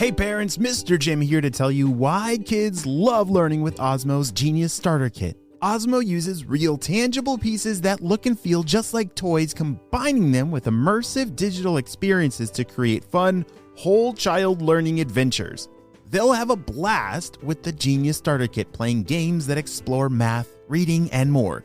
Hey parents, Mr. Jim here to tell you why kids love learning with Osmo's Genius Starter Kit. Osmo uses real tangible pieces that look and feel just like toys, combining them with immersive digital experiences to create fun, whole child learning adventures. They'll have a blast with the Genius Starter Kit, playing games that explore math, reading, and more.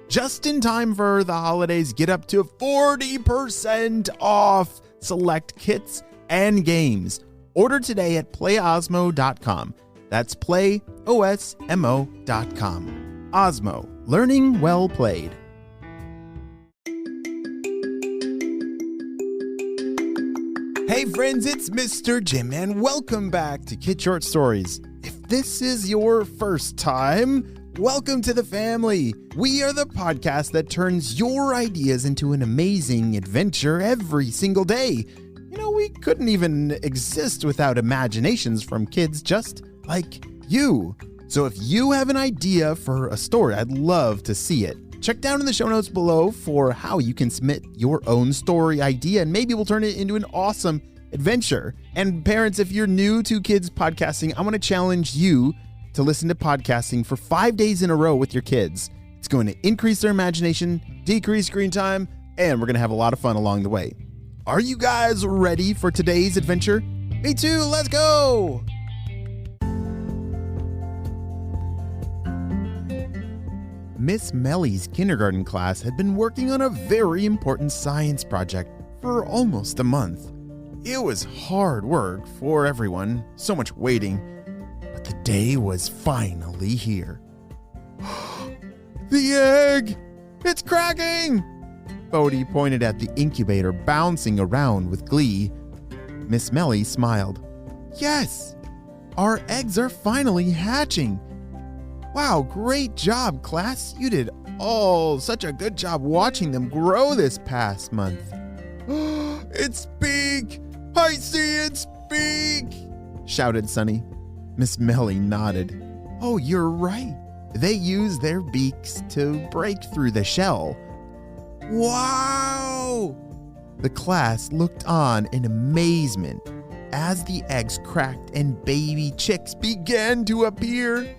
Just in time for the holidays, get up to 40% off select kits and games. Order today at playosmo.com. That's playosmo.com. Osmo, learning well played. Hey friends, it's Mr. Jim and welcome back to Kid Short Stories. If this is your first time, welcome to the family. We are the podcast that turns your ideas into an amazing adventure every single day. You know, we couldn't even exist without imaginations from kids just like you. So if you have an idea for a story, I'd love to see it. Check down in the show notes below for how you can submit your own story idea, and maybe we'll turn it into an awesome adventure. And parents, if you're new to kids podcasting, I want to challenge you to listen to podcasting for 5 days in a row with your kids. It's going to increase their imagination, decrease screen time, and we're going to have a lot of fun along the way. Are you guys ready for today's adventure? Me too, let's go! Miss Mellie's kindergarten class had been working on a very important science project for almost a month. It was hard work for everyone, so much waiting, but the day was finally here. The egg! It's cracking! Bodhi pointed at the incubator bouncing around with glee. Miss Mellie smiled. Yes, our eggs are finally hatching. Wow, great job, class. You did such a good job watching them grow this past month. It's big! I see it's big! Shouted Sunny. Miss Mellie nodded. Oh, you're right. They use their beaks to break through the shell. Wow! The class looked on in amazement as the eggs cracked and baby chicks began to appear.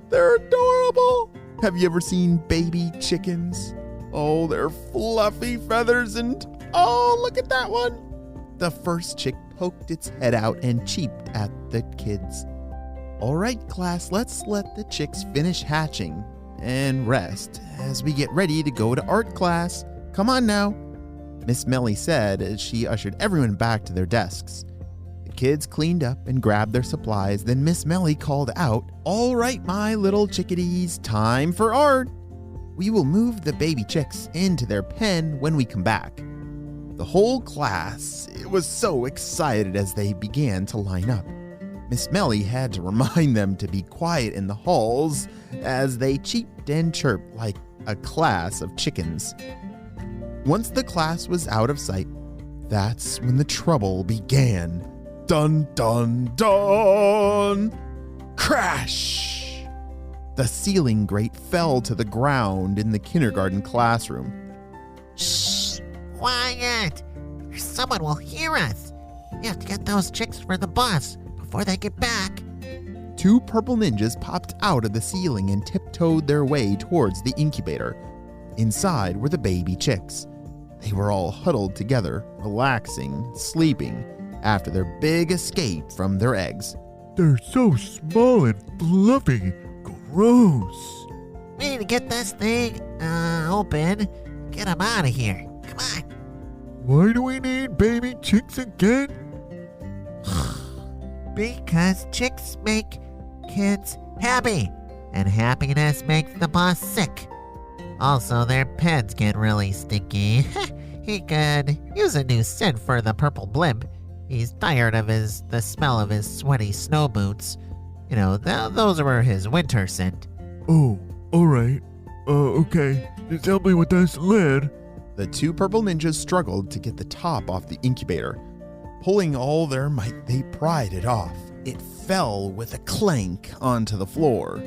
They're adorable! Have you ever seen baby chickens? Oh, their fluffy feathers and look at that one! The first chick poked its head out and cheeped at the kids. All right, class, let's let the chicks finish hatching and rest as we get ready to go to art class. Come on now, Miss Mellie said as she ushered everyone back to their desks. The kids cleaned up and grabbed their supplies. Then Miss Mellie called out, all right, my little chickadees, time for art. We will move the baby chicks into their pen when we come back. The whole class was so excited as they began to line up. Miss Mellie had to remind them to be quiet in the halls as they cheeped and chirped like a class of chickens. Once the class was out of sight, that's when the trouble began. Dun, dun, dun! Crash! The ceiling grate fell to the ground in the kindergarten classroom. Shh! Quiet! Someone will hear us. We have to get those chicks for the bus before they get back. 2 purple ninjas popped out of the ceiling and tiptoed their way towards the incubator. Inside were the baby chicks. They were all huddled together, relaxing, sleeping after their big escape from their eggs. They're so small and fluffy. Gross. We need to get this thing open. Get them out of here. Come on. Why do we need baby chicks again? Because chicks make kids happy, and happiness makes the boss sick. Also, their pens get really stinky. He could use a new scent for the purple blimp. He's tired of the smell of his sweaty snow boots. You know, those were his winter scent. Oh, alright. Okay. Just help me with this lid. The 2 purple ninjas struggled to get the top off the incubator. Pulling all their might, they pried it off. It fell with a clank onto the floor.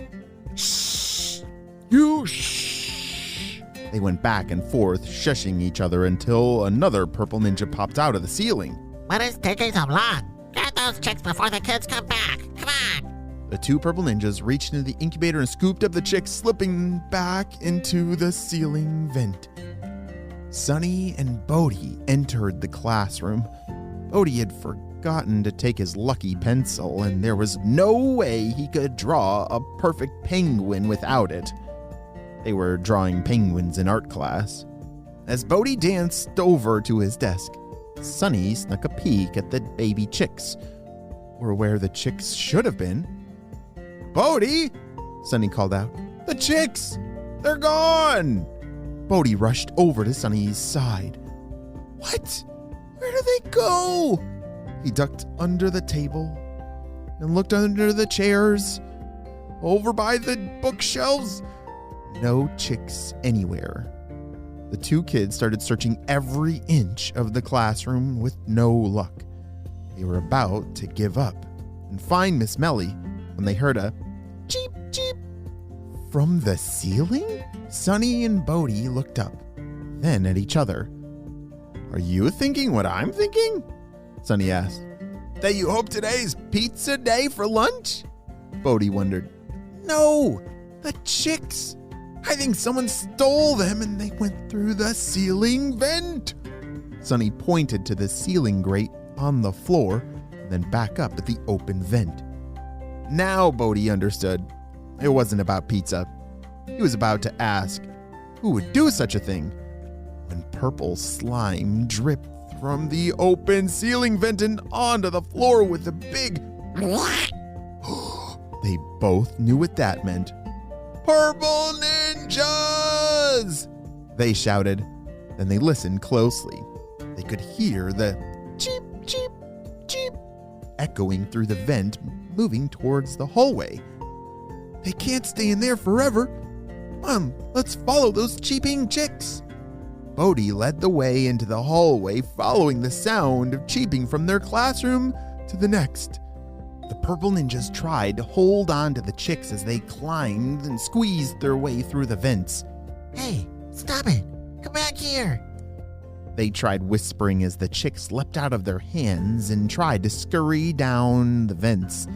Shh! You shh! They went back and forth, shushing each other until another purple ninja popped out of the ceiling. What is taking so long? Get those those chicks before the kids come back. Come on. The two purple ninjas reached into the incubator and scooped up the chicks, slipping back into the ceiling vent. Sunny and Bodhi entered the classroom. Bodhi had forgotten to take his lucky pencil, and there was no way he could draw a perfect penguin without it. They were drawing penguins in art class. As Bodhi danced over to his desk, Sunny snuck a peek at the baby chicks, or where the chicks should have been. "Bodhi!" Sunny called out. "The chicks! They're gone!" Bodhi rushed over to Sunny's side. "What? Where did they go?" He ducked under the table and looked under the chairs, over by the bookshelves. No chicks anywhere. The two kids started searching every inch of the classroom with no luck. They were about to give up and find Miss Melly when they heard a cheep, cheep from the ceiling. Sunny and Bodhi looked up, then at each other. "Are you thinking what I'm thinking?" Sunny asked. "That you hope today's pizza day for lunch?" Bodhi wondered. "No, the chicks. I think someone stole them and they went through the ceiling vent." Sunny pointed to the ceiling grate on the floor, then back up at the open vent. Now Bodhi understood. It wasn't about pizza. He was about to ask, who would do such a thing? When purple slime dripped from the open ceiling vent and onto the floor with a big They both knew what that meant. "Purple ninjas!" they shouted. Then they listened closely. They could hear the cheep, cheep, cheep echoing through the vent, moving towards the hallway. "They can't stay in there forever. Let's follow those cheeping chicks." Bodhi led the way into the hallway, following the sound of cheeping from their classroom to the next. The purple ninjas tried to hold on to the chicks as they climbed and squeezed their way through the vents. Hey, stop it. Come back here. They tried whispering as the chicks leapt out of their hands and tried to scurry down the vents.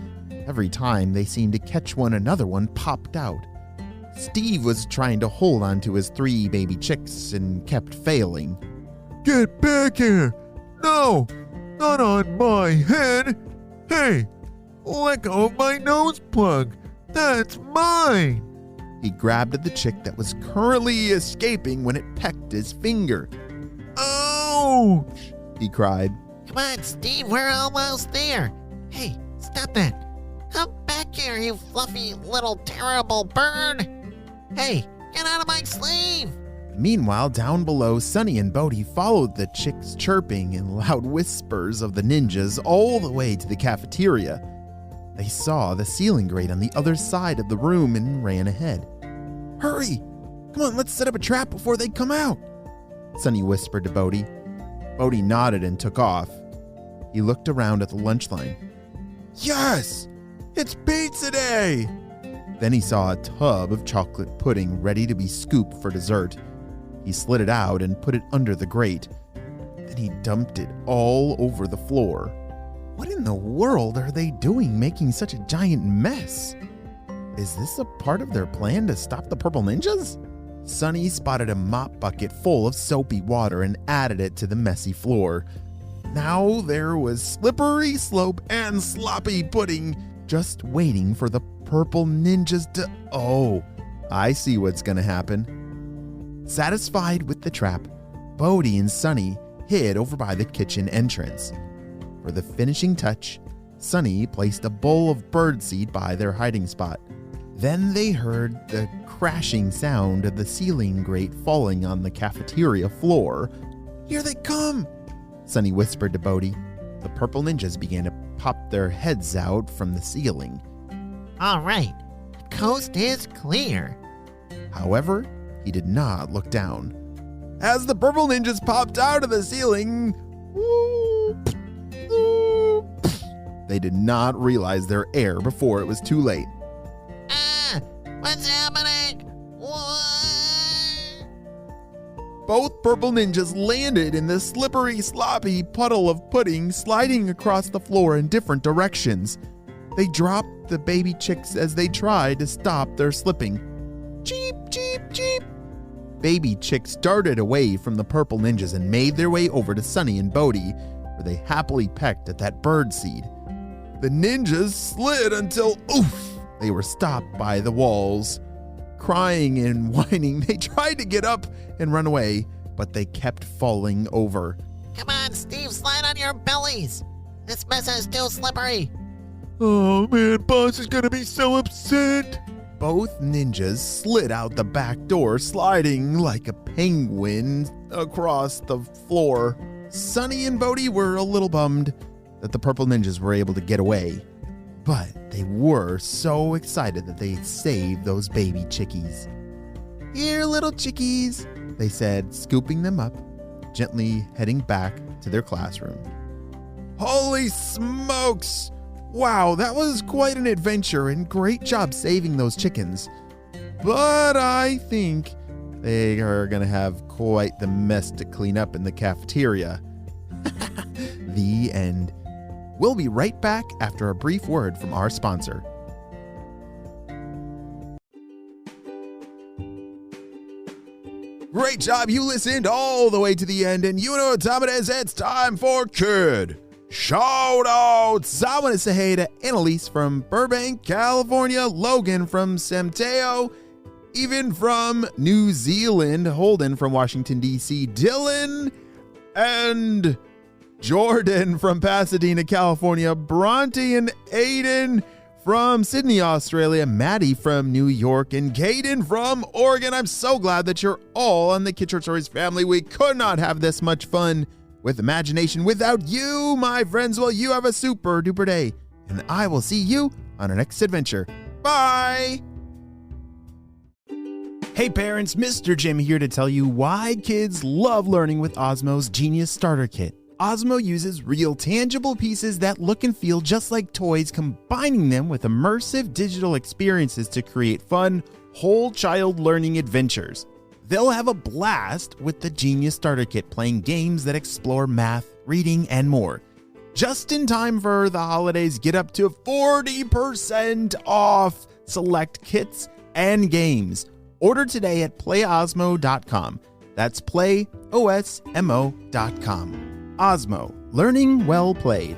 Every time they seemed to catch one, another one popped out. Steve was trying to hold on to his 3 baby chicks and kept failing. Get back here! No! Not on my head! Hey! Let go of my nose plug! That's mine! He grabbed at the chick that was currently escaping when it pecked his finger. Ouch! He cried. Come on, Steve, we're almost there. Hey, stop that. Come back here, you fluffy little terrible bird. Hey, get out of my sleeve. Meanwhile, down below, Sunny and Bodhi followed the chicks' chirping and loud whispers of the ninjas all the way to the cafeteria. They saw the ceiling grate on the other side of the room and ran ahead. Hurry! Come on, let's set up a trap before they come out, Sunny whispered to Bodhi. Bodhi nodded and took off. He looked around at the lunch line. Yes! It's pizza day! Then he saw a tub of chocolate pudding ready to be scooped for dessert. He slid it out and put it under the grate. Then he dumped it all over the floor. What in the world are they doing making such a giant mess? Is this a part of their plan to stop the purple ninjas? Sunny spotted a mop bucket full of soapy water and added it to the messy floor. Now there was slippery slope and sloppy pudding just waiting for the purple ninjas to... Oh, I see what's gonna happen. Satisfied with the trap, Bodhi and Sunny hid over by the kitchen entrance. For the finishing touch, Sunny placed a bowl of birdseed by their hiding spot. Then they heard the crashing sound of the ceiling grate falling on the cafeteria floor. Here they come, Sunny whispered to Bodhi. The purple ninjas began to pop their heads out from the ceiling. All right, the coast is clear. However, he did not look down. As the purple ninjas popped out of the ceiling, whoop, whoop, they did not realize their error before it was too late. What's happening? What? both purple ninjas landed in the slippery, sloppy puddle of pudding, sliding across the floor in different directions. They dropped the baby chicks as they tried to stop their slipping. Cheep, cheep, cheep. Baby chicks darted away from the purple ninjas and made their way over to Sunny and Bodhi, where they happily pecked at that bird seed. The ninjas slid until, oof, they were stopped by the walls. Crying and whining, they tried to get up and run away, but they kept falling over. Come on, Steve, slide on your bellies. This mess is too slippery. Oh man, boss is gonna be so upset. Both ninjas slid out the back door, sliding like a penguin across the floor. Sunny and Bodhi were a little bummed that the purple ninjas were able to get away, but they were so excited that they saved those baby chickies. Here, little chickies, they said, scooping them up, gently heading back to their classroom. Holy smokes! Wow, that was quite an adventure and great job saving those chickens. But I think they are going to have quite the mess to clean up in the cafeteria. The end. We'll be right back after a brief word from our sponsor. Great job, you listened all the way to the end, and you know what time it is. It's time for Kid Shoutouts. I want to say hey to Annalise from Burbank, California, Logan from San Mateo, even from New Zealand, Holden from Washington, D.C., Dylan, and Jordan from Pasadena, California, Bronte and Aiden from Sydney, Australia, Maddie from New York, and Caden from Oregon. I'm so glad that you're all on the Kid Short Stories family. We could not have this much fun with imagination without you, my friends. Well, you have a super duper day, and I will see you on our next adventure. Bye! Hey parents, Mr. Jim here to tell you why kids love learning with Osmo's Genius Starter Kit. Osmo uses real tangible pieces that look and feel just like toys, combining them with immersive digital experiences to create fun, whole child learning adventures. They'll have a blast with the Genius Starter Kit, playing games that explore math, reading, and more. Just in time for the holidays, get up to 40% off select kits and games. Order today at playosmo.com. That's playosmo.com. Osmo, learning well played.